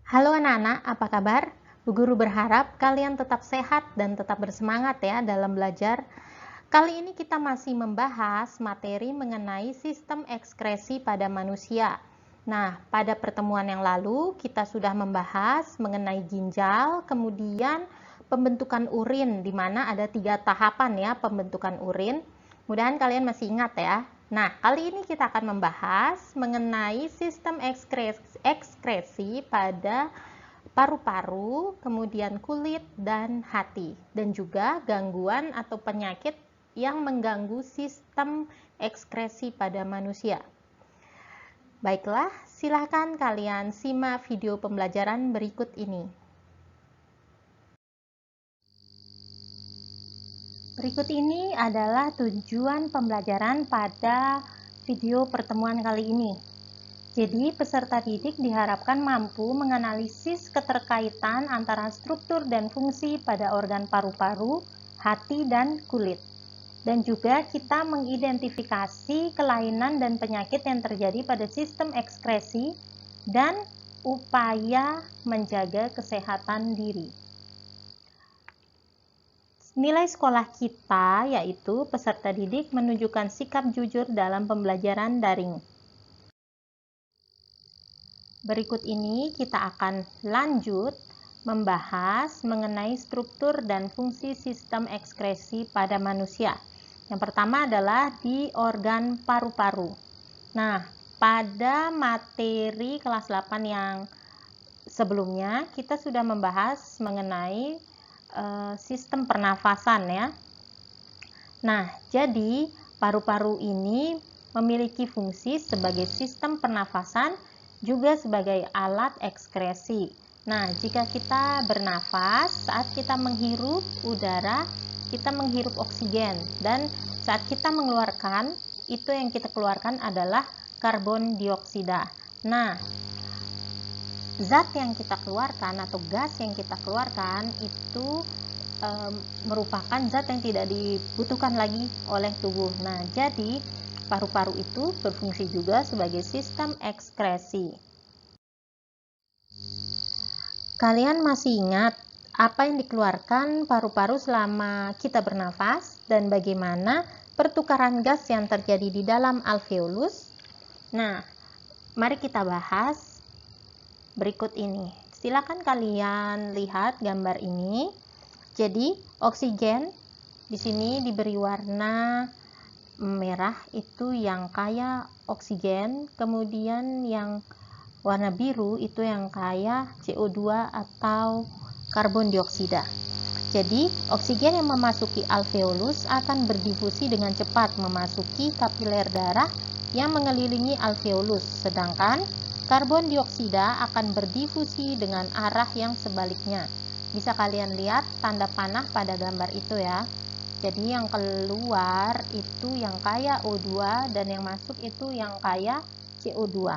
Halo anak-anak, apa kabar? Bu Guru berharap kalian tetap sehat dan tetap bersemangat ya dalam belajar. Kali ini kita masih membahas materi mengenai sistem ekskresi pada manusia. Nah, pada pertemuan yang lalu kita sudah membahas mengenai ginjal, kemudian pembentukan urin, di mana ada 3 tahapan ya pembentukan urin. Mudah-mudahan kalian masih ingat ya. Nah, kali ini kita akan membahas mengenai sistem ekskresi pada paru-paru, kemudian kulit dan hati, dan juga gangguan atau penyakit yang mengganggu sistem ekskresi pada manusia. Baiklah, silakan kalian simak video pembelajaran berikut ini. Berikut ini adalah tujuan pembelajaran pada video pertemuan kali ini. Jadi, peserta didik diharapkan mampu menganalisis keterkaitan antara struktur dan fungsi pada organ paru-paru, hati, dan kulit. Dan juga kita mengidentifikasi kelainan dan penyakit yang terjadi pada sistem ekskresi dan upaya menjaga kesehatan diri. Nilai sekolah kita yaitu peserta didik menunjukkan sikap jujur dalam pembelajaran daring. Berikut ini kita akan lanjut membahas mengenai struktur dan fungsi sistem ekskresi pada manusia. Yang pertama adalah di organ paru-paru. Nah, pada materi kelas 8 yang sebelumnya kita sudah membahas mengenai sistem pernafasan ya. Nah, jadi paru-paru ini memiliki fungsi sebagai sistem pernafasan juga sebagai alat ekskresi. Nah, jika kita bernafas, saat kita menghirup udara, kita menghirup oksigen, dan saat kita mengeluarkan, itu yang kita keluarkan adalah karbon dioksida. Nah, zat yang kita keluarkan atau gas yang kita keluarkan itu merupakan zat yang tidak dibutuhkan lagi oleh tubuh. Nah, jadi paru-paru itu berfungsi juga sebagai sistem ekskresi. Kalian masih ingat apa yang dikeluarkan paru-paru selama kita bernafas dan bagaimana pertukaran gas yang terjadi di dalam alveolus? Nah, mari kita bahas berikut ini. Silakan kalian lihat gambar ini. Jadi, oksigen di sini diberi warna merah itu yang kaya oksigen, kemudian yang warna biru itu yang kaya CO2 atau karbon dioksida. Jadi, oksigen yang memasuki alveolus akan berdifusi dengan cepat memasuki kapiler darah yang mengelilingi alveolus, sedangkan karbon dioksida akan berdifusi dengan arah yang sebaliknya. Bisa kalian lihat tanda panah pada gambar itu ya. Jadi yang keluar itu yang kaya O2 dan yang masuk itu yang kaya CO2.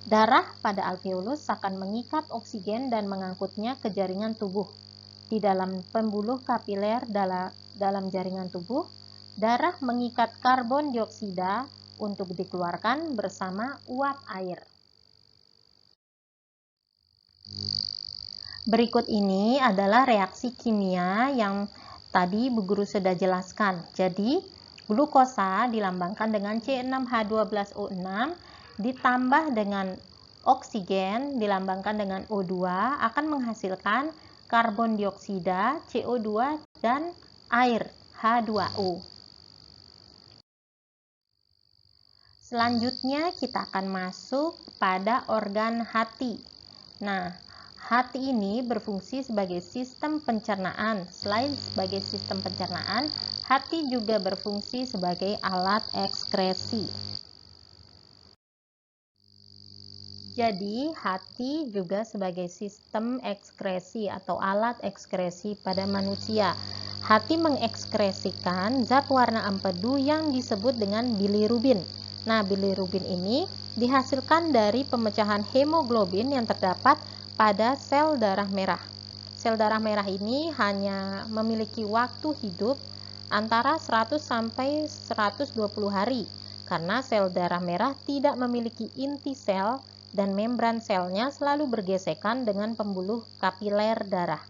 Darah pada alveolus akan mengikat oksigen dan mengangkutnya ke jaringan tubuh. Di dalam pembuluh kapiler dalam jaringan tubuh, darah mengikat karbon dioksida untuk dikeluarkan bersama uap air. Berikut ini adalah reaksi kimia yang tadi Bu Guru sudah jelaskan. Jadi, glukosa dilambangkan dengan C6H12O6 ditambah dengan oksigen dilambangkan dengan O2 akan menghasilkan karbon dioksida, CO2, dan air H2O. Selanjutnya kita akan masuk pada organ hati. Nah, hati ini berfungsi sebagai sistem pencernaan. Selain sebagai sistem pencernaan, hati juga berfungsi sebagai alat ekskresi. Jadi, hati juga sebagai sistem ekskresi atau alat ekskresi pada manusia. Hati mengekskresikan zat warna empedu yang disebut dengan bilirubin. Nah, bilirubin ini dihasilkan dari pemecahan hemoglobin yang terdapat pada sel darah merah. Sel darah merah ini hanya memiliki waktu hidup antara 100 sampai 120 hari karena sel darah merah tidak memiliki inti sel dan membran selnya selalu bergesekan dengan pembuluh kapiler darah.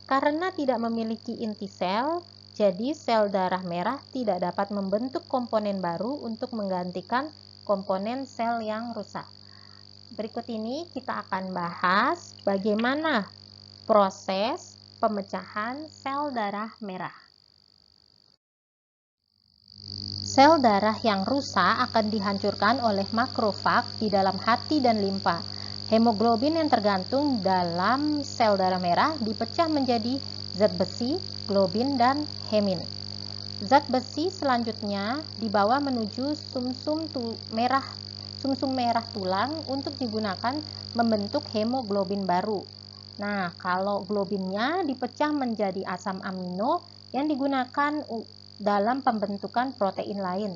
Karena tidak memiliki inti sel, jadi sel darah merah tidak dapat membentuk komponen baru untuk menggantikan komponen sel yang rusak. Berikut ini kita akan bahas bagaimana proses pemecahan sel darah merah. Sel darah yang rusak akan dihancurkan oleh makrofag di dalam hati dan limpa. Hemoglobin yang tergantung dalam sel darah merah dipecah menjadi zat besi, globin, dan hemin. Zat besi selanjutnya dibawa menuju sumsum merah tulang untuk digunakan membentuk hemoglobin baru. Nah, kalau globinnya dipecah menjadi asam amino yang digunakan dalam pembentukan protein lain.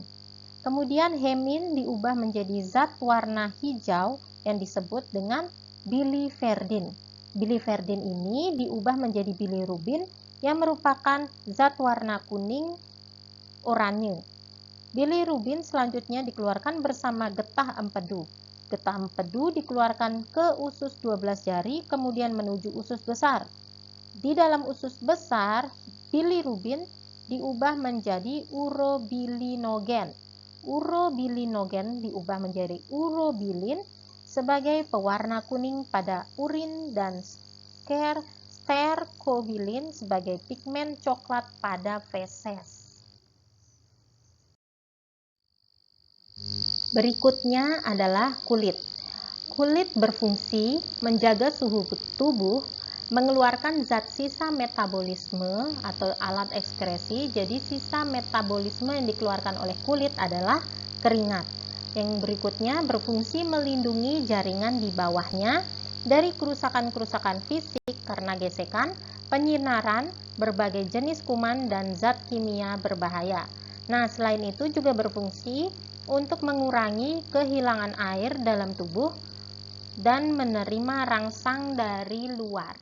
Kemudian hemin diubah menjadi zat warna hijau yang disebut dengan biliverdin. Biliverdin ini diubah menjadi bilirubin yang merupakan zat warna kuning oranye. Bilirubin selanjutnya dikeluarkan bersama getah empedu. Getah empedu dikeluarkan ke usus 12 jari kemudian menuju usus besar. Di dalam usus besar, bilirubin diubah menjadi urobilinogen. Urobilinogen diubah menjadi urobilin sebagai pewarna kuning pada urin dan sterkobilin sebagai pigmen coklat pada feses. Berikutnya adalah kulit. Kulit berfungsi menjaga suhu tubuh, mengeluarkan zat sisa metabolisme atau alat ekskresi. Jadi sisa metabolisme yang dikeluarkan oleh kulit adalah keringat. Yang berikutnya berfungsi melindungi jaringan di bawahnya dari kerusakan-kerusakan fisik karena gesekan, penyinaran, berbagai jenis kuman dan zat kimia berbahaya. Nah, selain itu juga berfungsi untuk mengurangi kehilangan air dalam tubuh dan menerima rangsang dari luar.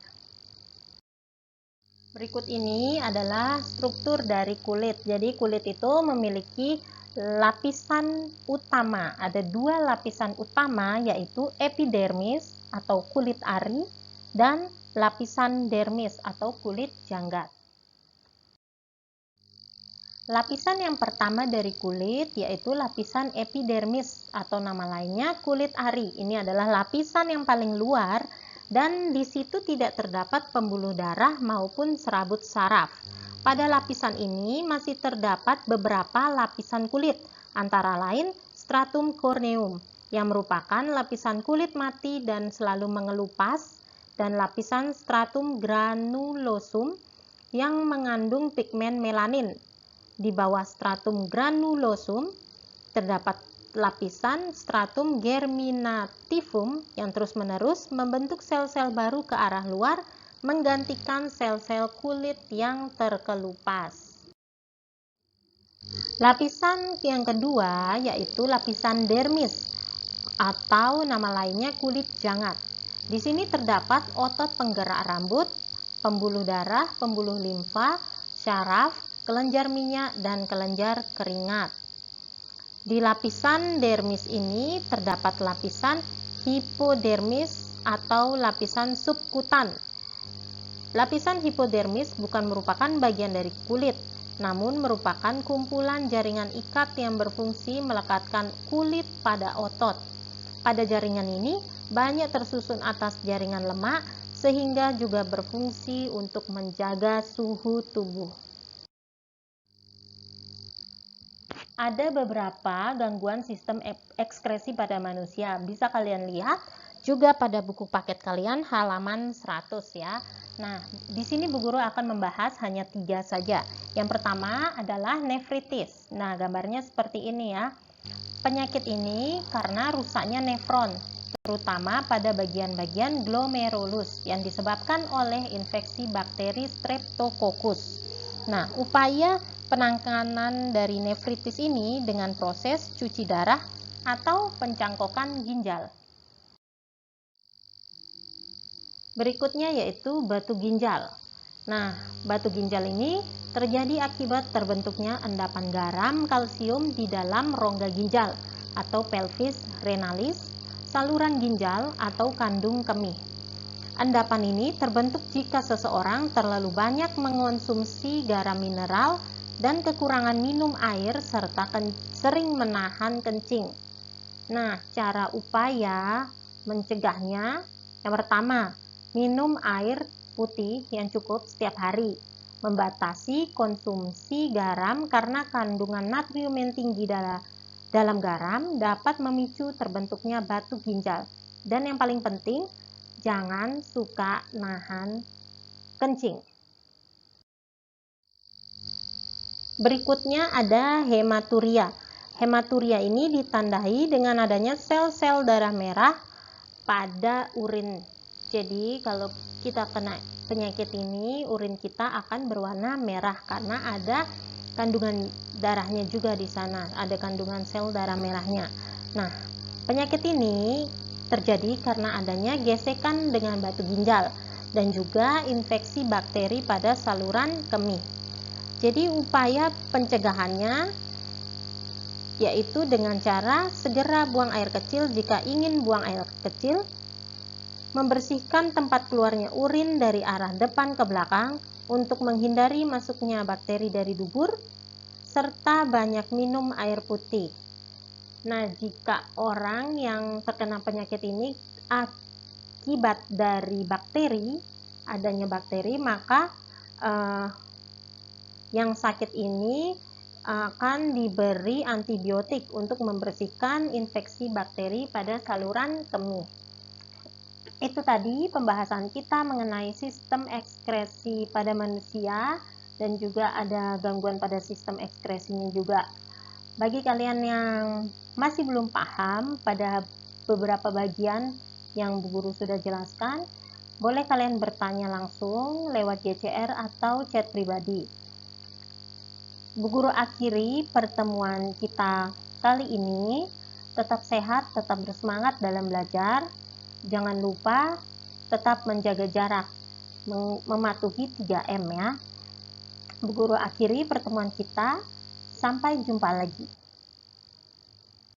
Berikut ini adalah struktur dari kulit. Jadi kulit itu memiliki lapisan utama. Ada dua lapisan utama, yaitu epidermis atau kulit ari dan lapisan dermis atau kulit janggat. Lapisan yang pertama dari kulit yaitu lapisan epidermis atau nama lainnya kulit ari. Ini adalah lapisan yang paling luar dan di situ tidak terdapat pembuluh darah maupun serabut saraf. Pada lapisan ini masih terdapat beberapa lapisan kulit, antara lain stratum corneum yang merupakan lapisan kulit mati dan selalu mengelupas, dan lapisan stratum granulosum yang mengandung pigmen melanin. Di bawah stratum granulosum terdapat lapisan stratum germinativum yang terus-menerus membentuk sel-sel baru ke arah luar, menggantikan sel-sel kulit yang terkelupas. Lapisan yang kedua yaitu lapisan dermis atau nama lainnya kulit jangat. Di sini terdapat otot penggerak rambut, pembuluh darah, pembuluh limfa, syaraf, kelenjar minyak, dan kelenjar keringat. Di lapisan dermis ini terdapat lapisan hipodermis atau lapisan subkutan. Lapisan hipodermis bukan merupakan bagian dari kulit, namun merupakan kumpulan jaringan ikat yang berfungsi melekatkan kulit pada otot. Pada jaringan ini banyak tersusun atas jaringan lemak sehingga juga berfungsi untuk menjaga suhu tubuh. Ada beberapa gangguan sistem ekskresi pada manusia. Bisa kalian lihat juga pada buku paket kalian halaman 100 ya. Nah, di sini Bu Guru akan membahas hanya 3 saja. Yang pertama adalah nefritis. Nah, gambarnya seperti ini ya. Penyakit ini karena rusaknya nefron, terutama pada bagian-bagian glomerulus yang disebabkan oleh infeksi bakteri Streptococcus. Nah, upaya penanganan dari nefritis ini dengan proses cuci darah atau pencangkokan ginjal. Berikutnya yaitu batu ginjal. Nah, batu ginjal ini terjadi akibat terbentuknya endapan garam kalsium di dalam rongga ginjal atau pelvis renalis saluran ginjal atau kandung kemih. Endapan ini terbentuk jika seseorang terlalu banyak mengonsumsi garam mineral dan kekurangan minum air serta sering menahan kencing. Nah, cara upaya mencegahnya, yang pertama, minum air putih yang cukup setiap hari. Membatasi konsumsi garam karena kandungan natrium yang tinggi dalam garam dapat memicu terbentuknya batu ginjal. Dan yang paling penting, jangan suka nahan kencing. Berikutnya ada hematuria. Hematuria ini ditandai dengan adanya sel-sel darah merah pada urin. Jadi kalau kita kena penyakit ini, urin kita akan berwarna merah karena ada kandungan darahnya juga di sana, ada kandungan sel darah merahnya. Nah, penyakit ini terjadi karena adanya gesekan dengan batu ginjal dan juga infeksi bakteri pada saluran kemih. Jadi upaya pencegahannya yaitu dengan cara segera buang air kecil jika ingin buang air kecil, membersihkan tempat keluarnya urin dari arah depan ke belakang untuk menghindari masuknya bakteri dari dubur, serta banyak minum air putih. Nah, jika orang yang terkena penyakit ini akibat dari bakteri, adanya bakteri, maka yang sakit ini akan diberi antibiotik untuk membersihkan infeksi bakteri pada saluran kemih. Itu tadi pembahasan kita mengenai sistem ekskresi pada manusia dan juga ada gangguan pada sistem ekskresinya juga. Bagi kalian yang masih belum paham pada beberapa bagian yang Bu Guru sudah jelaskan, boleh kalian bertanya langsung lewat GCR atau chat pribadi. Bu Guru akhiri pertemuan kita kali ini. Tetap sehat, tetap bersemangat dalam belajar. Jangan lupa tetap menjaga jarak, mematuhi 3M ya. Bu Guru akhiri pertemuan kita. Sampai jumpa lagi.